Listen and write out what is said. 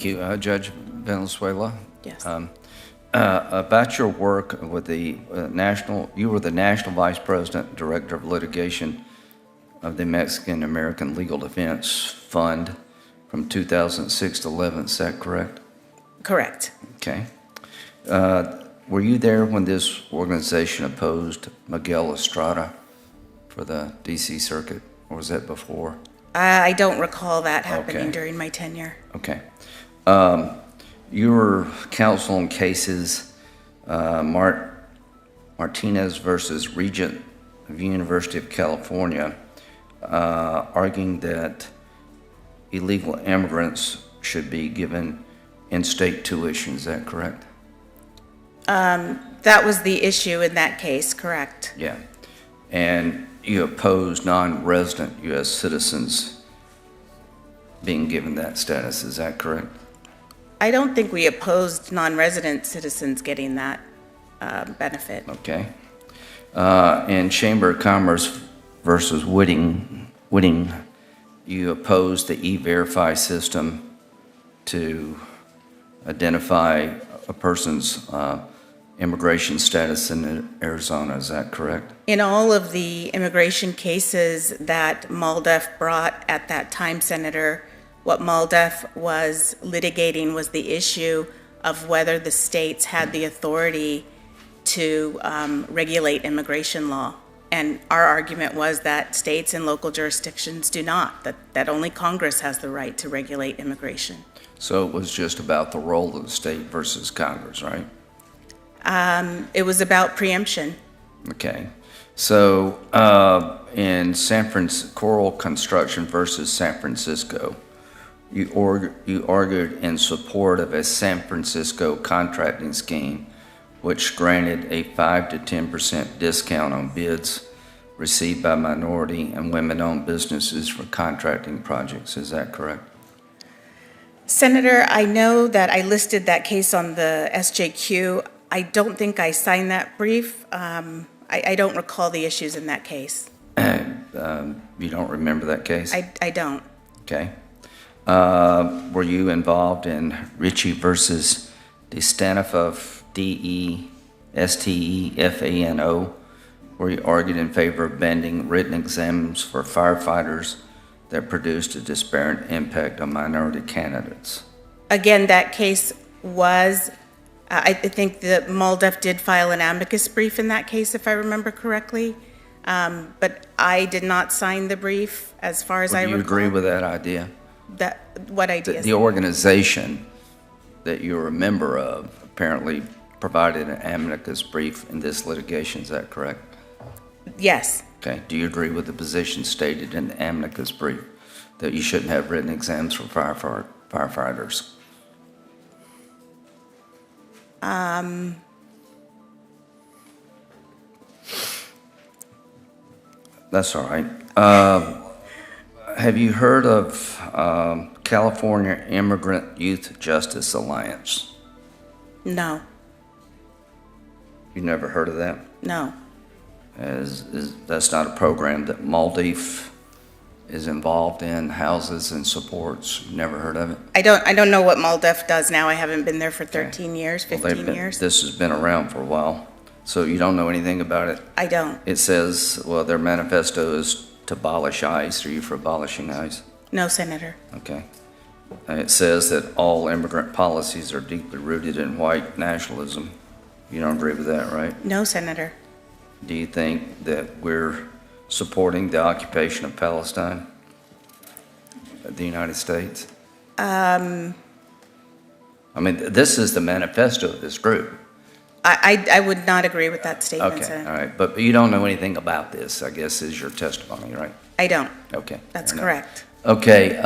Thank you, Judge Valenzuela. Yes. About your work with the you were the National Vice President, Director of Litigation of the Mexican American Legal Defense Fund from 2006 to 11, is that correct? Correct. Okay. Were you there when this organization opposed Miguel Estrada for the D.C. Circuit, or was that before? I don't recall that happening Okay. during my tenure. Okay. You were counsel in cases Martinez versus Regent of the University of California, arguing that illegal immigrants should be given in-state tuition. Is that correct? That was the issue in that case, correct? Yeah. And you opposed non-resident U.S. citizens being given that status. Is that correct? I don't think we opposed non-resident citizens getting that benefit. Okay. In Chamber of Commerce versus Whitting, you opposed the E-Verify system to identify a person's immigration status in Arizona. Is that correct? In all of the immigration cases that MALDEF brought at that time, Senator, what MALDEF was litigating was the issue of whether the states had the authority to regulate immigration law. And our argument was that states and local jurisdictions do not, that only Congress has the right to regulate immigration. So it was just about the role of the state versus Congress, right? It was about preemption. Okay. So in Coral Construction versus San Francisco, you argued in support of a San Francisco contracting scheme which granted a 5 to 10% discount on bids received by minority and women-owned businesses for contracting projects. Is that correct? Senator, I know that I listed that case on the SJQ. I don't think I signed that brief. I don't recall the issues in that case. You don't remember that case? I don't. Okay. Were you involved in Ritchie versus DeStefano, DESTEFANO, where you argued in favor of bending written exams for firefighters that produced a disparate impact on minority candidates? Again, that case was, I think that MALDEF did file an amicus brief in that case, if I remember correctly. But I did not sign the brief as far as I recall. Do you agree with that idea? What idea? The organization that you're a member of apparently provided an amicus brief in this litigation. Is that correct? Yes. Okay. Do you agree with the position stated in the amicus brief that you shouldn't have written exams for firefighters? That's all right. Have you heard of California Immigrant Youth Justice Alliance? No. You never heard of that? No. That's not a program that MALDEF is involved in, houses and supports? Never heard of it? I don't know what MALDEF does now. I haven't been there for 13 years, 15 years. This has been around for a while, so you don't know anything about it? I don't. It says, well, their manifesto is to abolish ICE. Are you for abolishing ICE? No, Senator. Okay. And it says that all immigrant policies are deeply rooted in white nationalism. You don't agree with that, right? No, Senator. Do you think that we're supporting the occupation of Palestine, the United States? I mean, this is the manifesto of this group. I would not agree with that statement, Okay, Senator. all right. But you don't know anything about this, I guess, is your testimony, right? I don't. Okay. That's fair enough. correct. Okay.